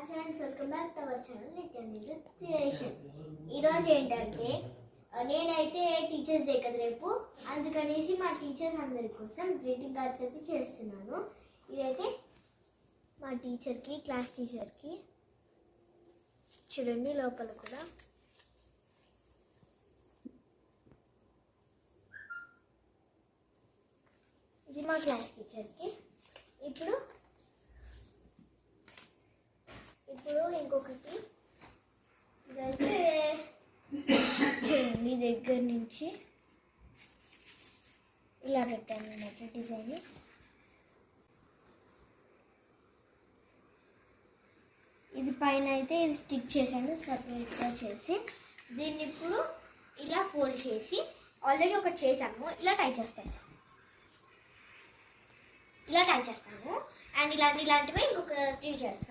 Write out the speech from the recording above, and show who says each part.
Speaker 1: Friends, welcome back to our channel Nityananda creation. ఈరోజు ఏంటంటే నేనైతే టీచర్స్ డే కదా రేపు, అందుకనేసి మా టీచర్స్ అందరి కోసం గ్రీటింగ్ కార్డ్స్ అయితే చేస్తున్నాను. ఇదైతే మా టీచర్కి, క్లాస్ టీచర్కి చూడండి, లోపల కూడా ఇది మా క్లాస్ టీచర్కి. ఇప్పుడు ఇంకొకటి ఇదైతే చూడండి, దగ్గర నుంచి ఇలా పెట్టాను అన్నమాట డిజైన్. ఇది పైన అయితే ఇది స్టిక్ చేశాను సపరేట్గా చేసి. దీన్ని ఇప్పుడు ఇలా ఫోల్డ్ చేసి, ఆల్రెడీ ఒకటి చేశాను, ఇలా టై చేస్తాను. అండ్ ఇలాంటివి ఇంకొక 3 చేస్తాను.